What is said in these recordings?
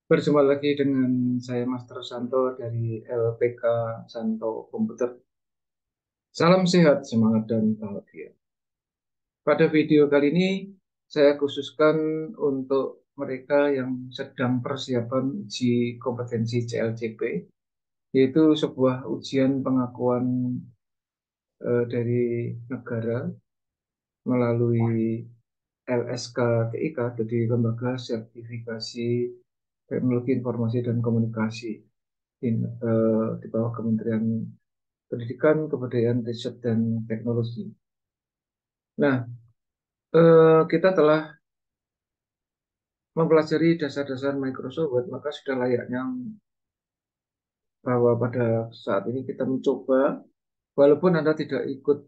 Berjumpa lagi dengan saya Master Santo dari LPK Santo Komputer. Salam sehat, semangat, dan bahagia. Pada video kali ini, saya khususkan untuk mereka yang sedang persiapan uji kompetensi CLCP, yaitu sebuah ujian pengakuan dari negara melalui LSK-TIK, jadi Lembaga Sertifikasi Teknologi Informasi dan Komunikasi di bawah Kementerian Pendidikan, Kebudayaan, Riset, dan Teknologi. Nah, kita telah mempelajari dasar-dasar Microsoft Word, maka sudah layaknya bahwa pada saat ini kita mencoba, walaupun Anda tidak ikut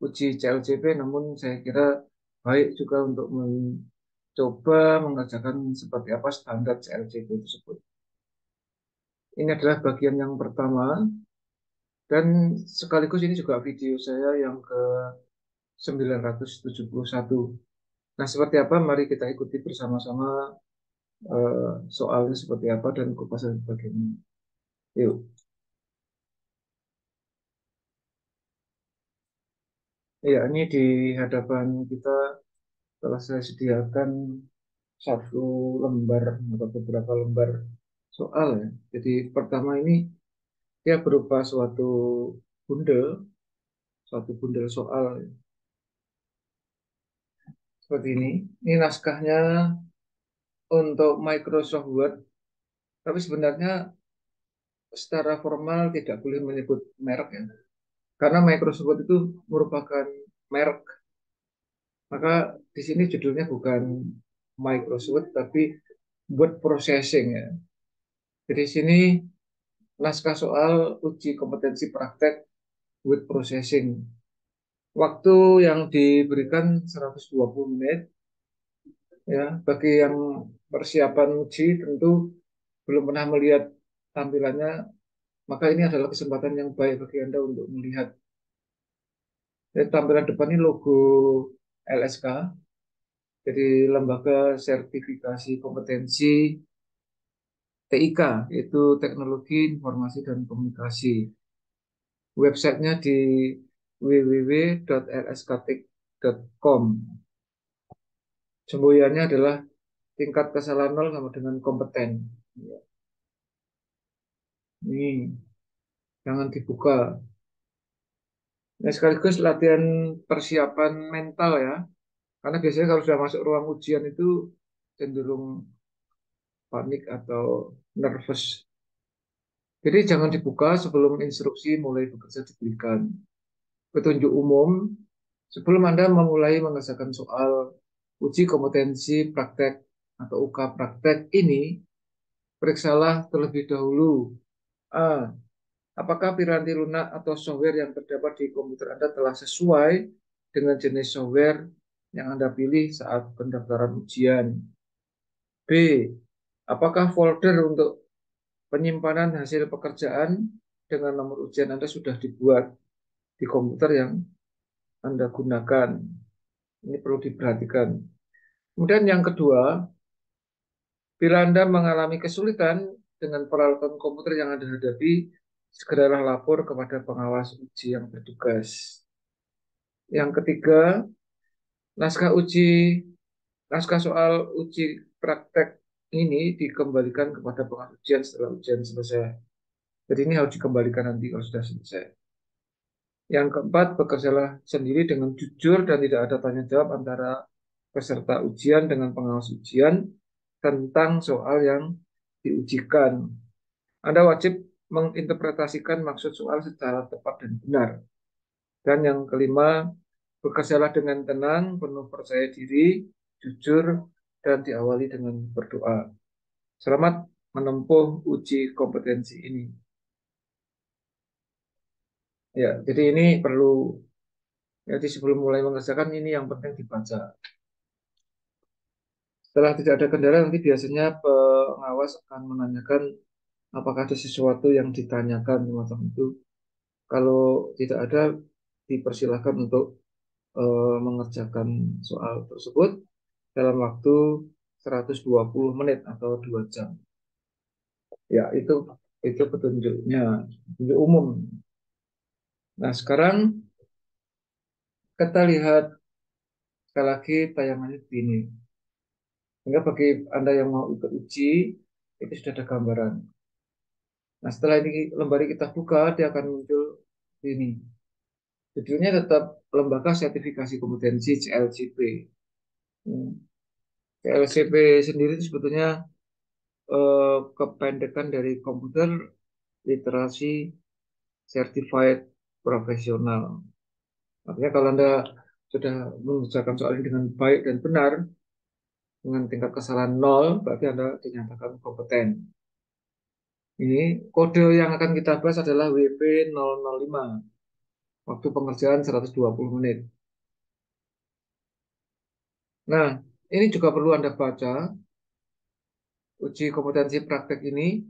uji CLCP, namun saya kira baik juga untuk mencoba mengerjakan seperti apa standar CLCP tersebut. Ini adalah bagian yang pertama, dan sekaligus ini juga video saya yang ke-971. Nah, seperti apa? Mari kita ikuti bersama-sama soalnya seperti apa dan kupasan bagaimana. Yuk. Ya, ini di hadapan kita telah saya sediakan satu lembar atau beberapa lembar soal ya. Jadi pertama ini dia berupa suatu bundel soal ya. Seperti ini. Ini naskahnya untuk Microsoft Word, tapi sebenarnya secara formal tidak boleh menyebut merek ya. Karena Microsoft Word itu merupakan merek. Maka di sini judulnya bukan Microsoft tapi Word Processing ya. Jadi di sini naskah soal uji kompetensi praktek Word Processing. Waktu yang diberikan 120 menit ya. Bagi yang persiapan uji tentu belum pernah melihat tampilannya, maka ini adalah kesempatan yang baik bagi Anda untuk melihat. Jadi, tampilan depan ini logo LSK, jadi Lembaga Sertifikasi Kompetensi TIK, yaitu Teknologi Informasi dan Komunikasi. Websitenya di www.lsktik.com. Semboyannya adalah tingkat kesalahan 0 sama dengan kompeten. Ya, ini jangan dibuka. Nah, sekaligus latihan persiapan mental ya. Karena biasanya kalau sudah masuk ruang ujian itu cenderung panik atau nervous. Jadi jangan dibuka sebelum instruksi mulai bekerja diberikan. Petunjuk umum, sebelum Anda memulai mengerjakan soal uji kompetensi praktek atau UK praktek ini, periksalah terlebih dahulu. A. Apakah piranti lunak atau software yang terdapat di komputer Anda telah sesuai dengan jenis software yang Anda pilih saat pendaftaran ujian? B. Apakah folder untuk penyimpanan hasil pekerjaan dengan nomor ujian Anda sudah dibuat di komputer yang Anda gunakan? Ini perlu diperhatikan. Kemudian yang kedua, bila Anda mengalami kesulitan dengan peralatan komputer yang Anda hadapi, segeralah lapor kepada pengawas uji yang bertugas. Yang ketiga, naskah uji, naskah soal uji praktek ini dikembalikan kepada pengawas ujian setelah ujian selesai. Jadi ini harus dikembalikan nanti kalau sudah selesai. Yang keempat, bekerjalah sendiri dengan jujur dan tidak ada tanya jawab antara peserta ujian dengan pengawas ujian tentang soal yang diujikan. Anda wajib menginterpretasikan maksud soal secara tepat dan benar. Dan yang kelima, bekerjalah dengan tenang, penuh percaya diri, jujur, dan diawali dengan berdoa. Selamat menempuh uji kompetensi ini. Ya, jadi ini perlu, jadi sebelum mulai mengerjakan ini yang penting dibaca. Setelah tidak ada kendala, nanti biasanya pengawas akan menanyakan apakah ada sesuatu yang ditanyakan semacam itu. Kalau tidak ada, dipersilahkan untuk mengerjakan soal tersebut dalam waktu 120 menit atau 2 jam. Ya, itu petunjuknya, petunjuk umum. Nah, sekarang kita lihat sekali lagi tayangannya ini. Sehingga bagi Anda yang mau ikut uji, itu sudah ada gambaran. Nah, setelah ini lembar kita buka, dia akan muncul ini. Judulnya tetap Lembaga Sertifikasi Kompetensi CLCP. Hmm. CLCP sendiri itu sebetulnya kependekan dari Computer Literasi Certified Professional. Artinya kalau Anda sudah mengerjakan soal ini dengan baik dan benar, dengan tingkat kesalahan nol, berarti Anda dinyatakan kompeten. Ini kode yang akan kita bahas adalah WP005, waktu pengerjaan 120 menit. Nah, ini juga perlu Anda baca, uji kompetensi praktek ini,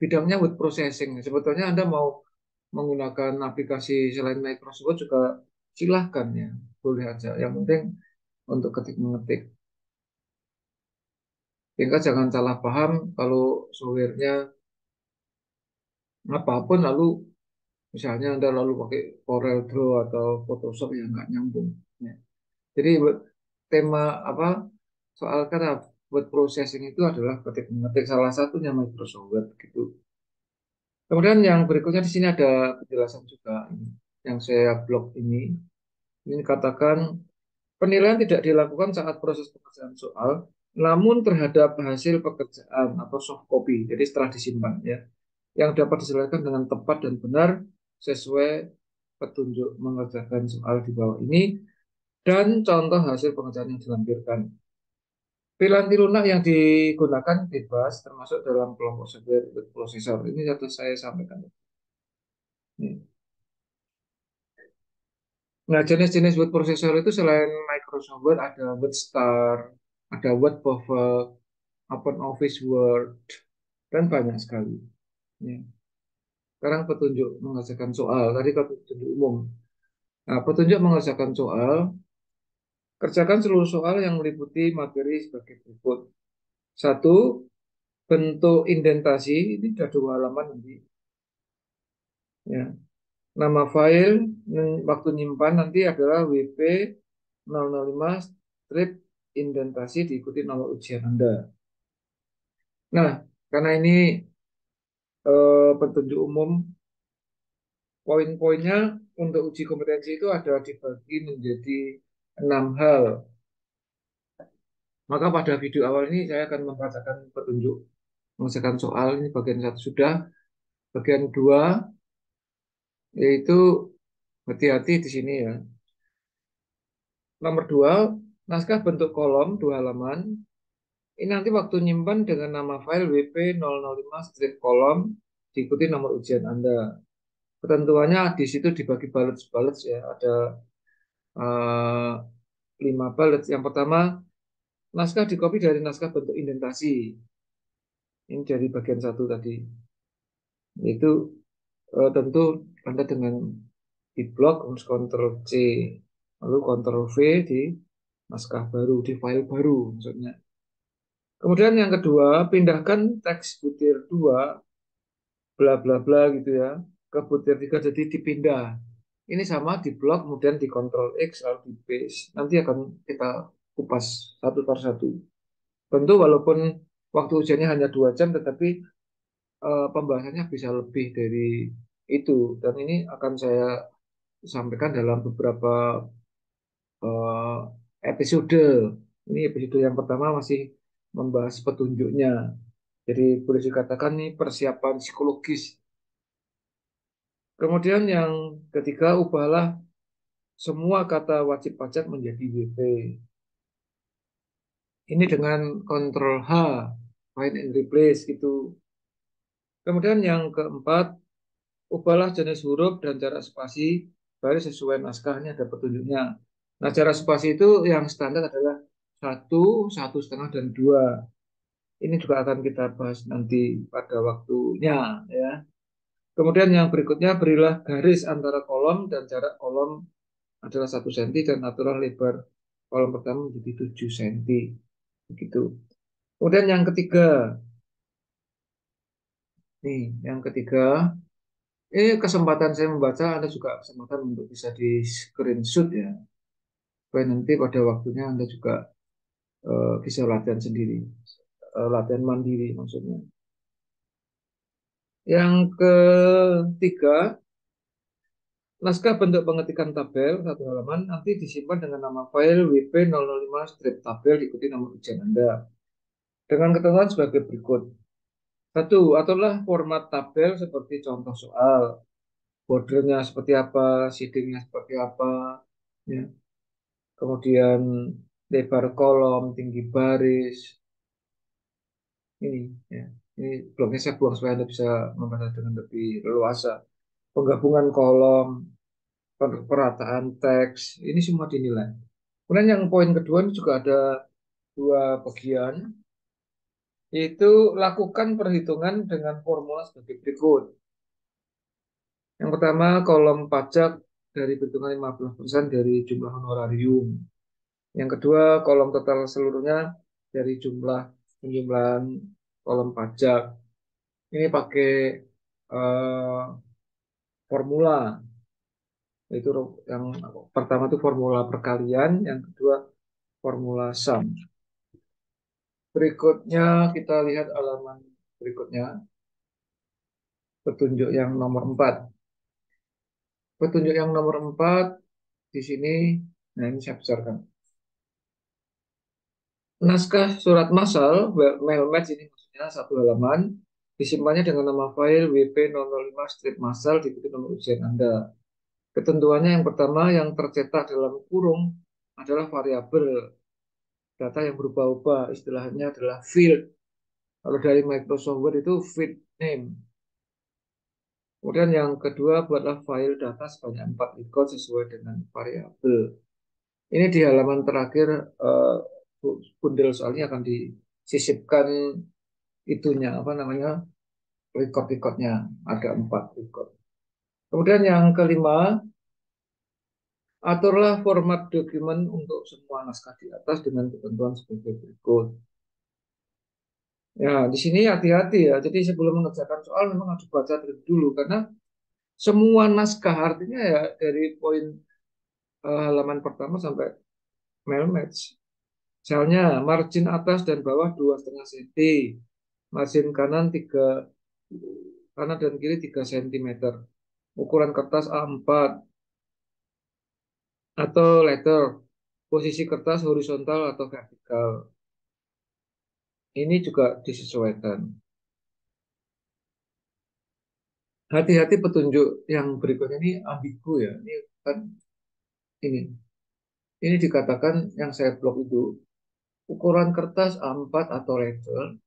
bidangnya word processing. Sebetulnya Anda mau menggunakan aplikasi selain Microsoft juga silahkan ya, boleh aja. Yang penting untuk ketik-mengetik. Sehingga jangan salah paham kalau softwarenya apapun lalu misalnya Anda lalu pakai Corel Draw atau Photoshop yang nggak nyambung. Ya. Jadi tema apa soal kata word processing itu adalah ketik mengetik salah satunya Microsoft Word gitu. Kemudian yang berikutnya di sini ada penjelasan juga ini, yang saya blog ini. Ini katakan penilaian tidak dilakukan saat proses pengerjaan soal, namun terhadap hasil pekerjaan atau soft copy. Jadi setelah disimpan ya, yang dapat diselesaikan dengan tepat dan benar sesuai petunjuk mengerjakan soal di bawah ini dan contoh hasil pengerjaan yang dilampirkan. Piranti lunak yang digunakan bebas termasuk dalam kelompok software prosesor. Ini yang saya sampaikan. Nah, jenis-jenis word processor itu selain Microsoft Word ada WordStar, ada Word Perfect, OpenOffice Word, dan banyak sekali. Ya. Sekarang petunjuk mengerjakan soal. Tadi kan petunjuk umum. Nah, petunjuk mengerjakan soal, kerjakan seluruh soal yang meliputi materi sebagai berikut. Satu, bentuk indentasi, ini ada 2 halaman nanti. Ya. Nama file, waktu nyimpan nanti adalah WP005 strip indentasi diikuti nomor ujian Anda. Nah, karena ini petunjuk umum, poin-poinnya untuk uji kompetensi itu ada dibagi menjadi 6 hal. Maka pada video awal ini saya akan membacakan petunjuk mengerjakan soal ini bagian 1 sudah, bagian 2 yaitu hati-hati di sini ya. Nomor 2, naskah bentuk kolom 2 halaman. Ini nanti waktu nyimpan dengan nama file WP005 strip kolom diikuti nomor ujian Anda. Ketentuannya di situ dibagi balet-balet ya. Ada 5 balet. Yang pertama, naskah dikopi dari naskah bentuk indentasi. Ini dari bagian 1 tadi. Itu tentu Anda dengan di blok harus Ctrl C, lalu Ctrl V di naskah baru, di file baru maksudnya. Kemudian yang kedua, pindahkan teks butir 2 bla bla bla gitu ya ke butir 3 jadi dipindah. Ini sama di blok kemudian di Ctrl X lalu di paste. Nanti akan kita kupas satu per satu. Tentu walaupun waktu ujiannya hanya 2 jam tetapi pembahasannya bisa lebih dari itu dan ini akan saya sampaikan dalam beberapa eh, episode. Ini episode yang pertama masih membahas petunjuknya. Jadi boleh dikatakan ini persiapan psikologis. Kemudian yang ketiga, ubahlah semua kata wajib pajak menjadi WP. Ini dengan Ctrl H, find and replace gitu. Kemudian yang keempat, ubahlah jenis huruf dan jarak spasi baris sesuai naskahnya ada petunjuknya. Nah, jarak spasi itu yang standar adalah 1, 1,5, dan 2. Ini juga akan kita bahas nanti pada waktunya ya. Kemudian yang berikutnya berilah garis antara kolom dan jarak kolom adalah 1 cm dan aturan lebar kolom pertama menjadi 7 cm. Begitu. Kemudian yang ketiga, Nih, yang ketiga, ini kesempatan saya membaca, Anda juga kesempatan untuk bisa di screenshot ya. Supaya nanti pada waktunya Anda juga bisa latihan sendiri, latihan mandiri maksudnya. Yang ketiga, naskah bentuk pengetikan tabel satu halaman nanti disimpan dengan nama file WP005 strip tabel diikuti nomor ujian Anda. Dengan ketentuan sebagai berikut. Satu, aturlah format tabel seperti contoh soal. Bordernya seperti apa, shadingnya seperti apa, ya. Kemudian lebar kolom, tinggi baris, ini, ya. Ini bloknya saya buang supaya Anda bisa membaca dengan lebih leluasa. Penggabungan kolom, perataan teks, ini semua dinilai. Kemudian yang poin kedua ini juga ada dua bagian, yaitu lakukan perhitungan dengan formula sebagai berikut. Yang pertama, kolom pajak dari perhitungan 15% dari jumlah honorarium. Yang kedua, kolom total seluruhnya dari jumlah penjumlahan kolom pajak. Ini pakai eh, formula. Itu yang pertama itu formula perkalian, yang kedua formula sum. Berikutnya kita lihat halaman berikutnya, petunjuk yang nomor 4. Petunjuk yang nomor 4 di sini, nah ini saya besarkan. Naskah surat massal, mail match ini maksudnya satu halaman, disimpannya dengan nama file WP005 strip massal diikuti nomor ujian Anda. Ketentuannya yang pertama yang tercetak dalam kurung adalah variabel data yang berubah-ubah, istilahnya adalah field. Kalau dari Microsoft Word itu field name. Kemudian yang kedua buatlah file data sebanyak 4 record sesuai dengan variabel. Ini di halaman terakhir eh, bundel soalnya akan disisipkan itunya apa namanya record-recordnya ada 4 record. Kemudian yang kelima, aturlah format dokumen untuk semua naskah di atas dengan ketentuan sebagai berikut. Ya, di sini hati-hati ya. Jadi sebelum mengerjakan soal memang harus baca terlebih dulu karena semua naskah artinya ya dari poin halaman pertama sampai mail match. Misalnya margin atas dan bawah 2,5 cm, margin kanan dan kiri 3 cm, ukuran kertas A4 atau letter, posisi kertas horizontal atau vertikal. Ini juga disesuaikan. Hati-hati petunjuk yang berikutnya ini ambigu ya. Ini kan ini. Ini dikatakan yang saya blok itu ukuran kertas A4 atau letter,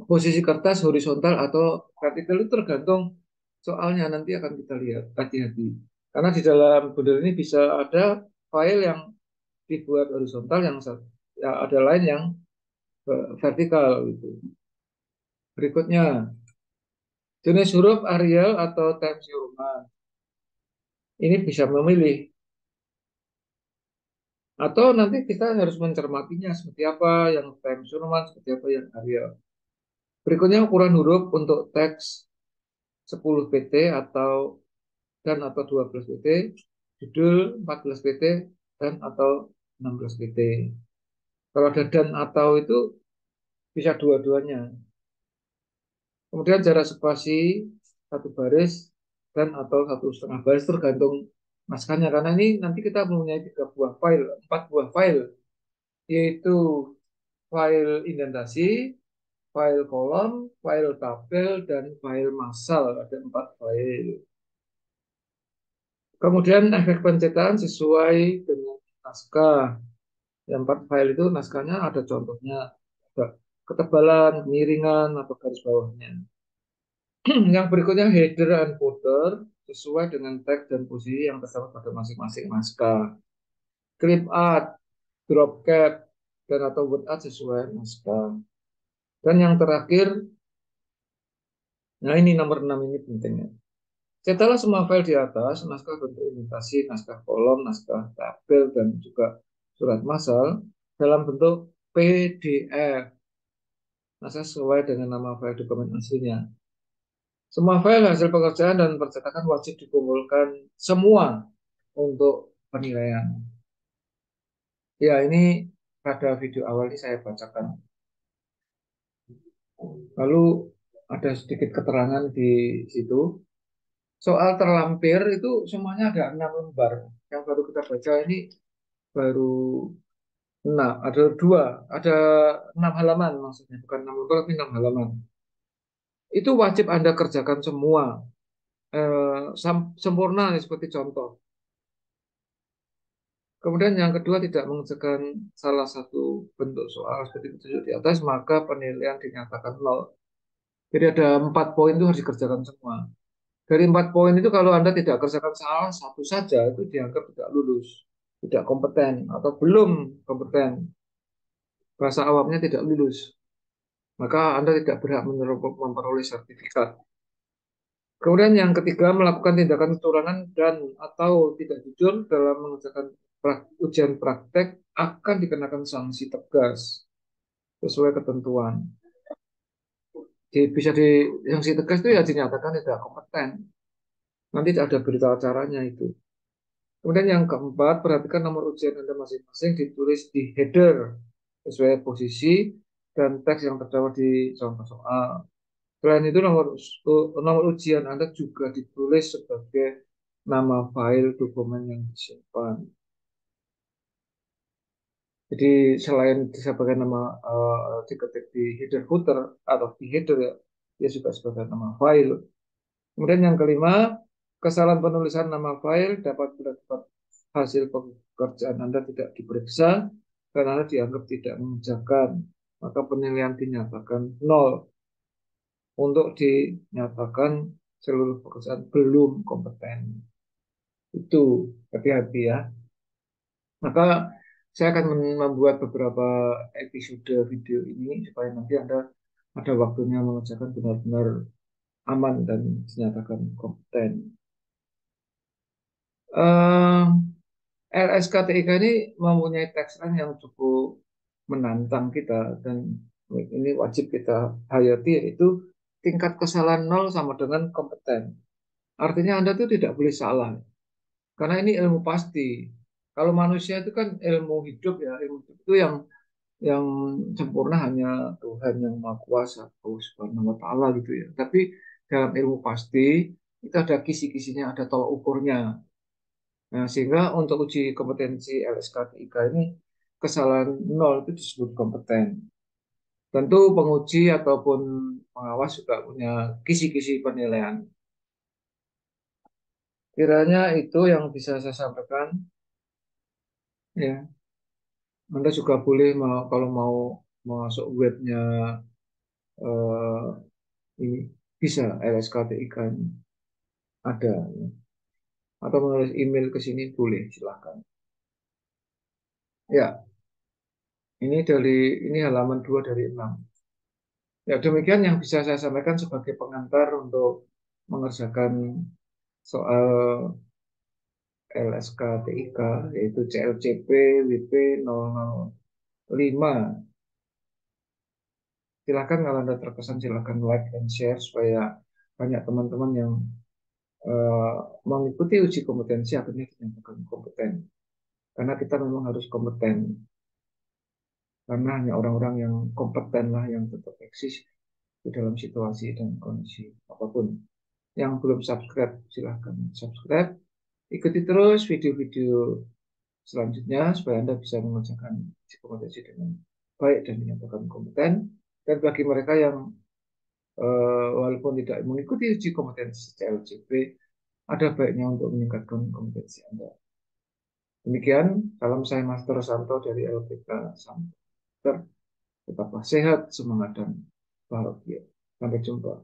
posisi kertas horizontal atau vertikal itu tergantung soalnya nanti akan kita lihat. Hati-hati. Karena di dalam bundle ini bisa ada file yang dibuat horizontal, yang ya, ada lain yang vertikal gitu. Berikutnya, jenis huruf Arial atau Times New Roman. Ini bisa memilih. Atau nanti kita harus mencermatinya seperti apa yang Times New Roman, seperti apa yang Arial. Berikutnya ukuran huruf untuk teks 10 pt atau 12 pt, judul 14 pt dan atau 16 pt. Kalau ada dan atau itu bisa dua-duanya. Kemudian jarak spasi satu baris dan atau 1,5 baris tergantung naskahnya. Karena ini nanti kita mempunyai 4 buah file, yaitu file indentasi, file kolom, file tabel, dan file massal. Ada 4 file. Kemudian efek pencetakan sesuai dengan naskah. Yang 4 file itu naskahnya ada contohnya, ada ketebalan, kemiringan, atau garis bawahnya. Yang berikutnya header dan footer sesuai dengan teks dan posisi yang terdapat pada masing-masing naskah. Clip art, drop cap, dan atau word art sesuai naskah. Dan yang terakhir, nah ini nomor 6 ini pentingnya. Setelah semua file di atas, naskah bentuk imitasi, naskah kolom, naskah tabel, dan juga surat massal dalam bentuk PDF. Naskah sesuai dengan nama file dokumen aslinya. Semua file hasil pekerjaan dan percetakan wajib dikumpulkan semua untuk penilaian. Ya, ini pada video awal ini saya bacakan. Lalu ada sedikit keterangan di situ. Soal terlampir itu semuanya ada 6 lembar. Yang baru kita baca ini baru 6, ada 2, ada 6 halaman maksudnya, bukan 6 lembar tapi 6 halaman. Itu wajib Anda kerjakan semua, sempurna seperti contoh. Kemudian yang kedua tidak mengerjakan salah satu bentuk soal seperti ditunjuk di atas, maka penilaian dinyatakan nol. Jadi ada 4 poin itu harus dikerjakan semua. Dari 4 poin itu kalau Anda tidak kerjakan salah satu saja itu dianggap tidak lulus, tidak kompeten atau belum kompeten. Bahasa awamnya tidak lulus. Maka Anda tidak berhak memperoleh sertifikat. Kemudian yang ketiga melakukan tindakan kecurangan dan atau tidak jujur dalam mengerjakan ujian praktek akan dikenakan sanksi tegas sesuai ketentuan. Bisa di sanksi tegas itu ya dinyatakan tidak kompeten. Nanti ada berita acaranya itu. Kemudian yang keempat, perhatikan nomor ujian Anda masing-masing ditulis di header sesuai posisi dan teks yang terdapat di contoh soal. Selain itu, nomor ujian Anda juga ditulis sebagai nama file dokumen yang disimpan. Jadi selain sebagai nama diketik di header footer atau di header ya, dia juga sebagai nama file. Kemudian yang kelima, kesalahan penulisan nama file dapat berakibat hasil pekerjaan Anda tidak diperiksa dan Anda dianggap tidak mengerjakan. Maka penilaian dinyatakan nol untuk dinyatakan seluruh pekerjaan belum kompeten. Itu hati-hati ya. Maka saya akan membuat beberapa episode video ini supaya nanti Anda ada waktunya mengerjakan benar-benar aman dan dinyatakan kompeten. LSKTIK ini mempunyai tagline yang cukup menantang kita dan ini wajib kita hayati, yaitu tingkat kesalahan nol sama dengan kompeten. Artinya Anda itu tidak boleh salah karena ini ilmu pasti. Kalau manusia itu kan ilmu hidup ya, ilmu hidup itu yang sempurna hanya Tuhan yang Maha Kuasa, Allah Subhanahu wa Ta'ala gitu ya. Tapi dalam ilmu pasti itu ada kisi-kisinya, ada tolak ukurnya. Nah, sehingga untuk uji kompetensi LSK3 ini kesalahan nol itu disebut kompeten. Tentu penguji ataupun pengawas juga punya kisi-kisi penilaian. Kiranya itu yang bisa saya sampaikan. Ya, Anda juga boleh kalau mau masuk webnya eh, ini bisa LSKTIK ini ada ya. Atau menulis email ke sini boleh silahkan. Ya, ini halaman 2 dari 6. Ya, demikian yang bisa saya sampaikan sebagai pengantar untuk mengerjakan soal LSKTIK, yaitu CLCP WP 005. Silakan kalau Anda terkesan, silakan like dan share supaya banyak teman-teman yang eh, mengikuti uji kompetensi akhirnya dinyatakan kompeten. Karena kita memang harus kompeten. Karena hanya orang-orang yang kompeten lah yang tetap eksis di dalam situasi dan kondisi apapun. Yang belum subscribe, silahkan subscribe. Ikuti terus video-video selanjutnya supaya Anda bisa mengerjakan kompetensi dengan baik dan dinyatakan kompeten. Dan bagi mereka yang walaupun tidak mengikuti uji kompetensi CLCP, ada baiknya untuk meningkatkan kompetensi Anda. Demikian, salam saya Master Santo dari LPK Santo. Tetaplah sehat, semangat, dan bahagia. Sampai jumpa.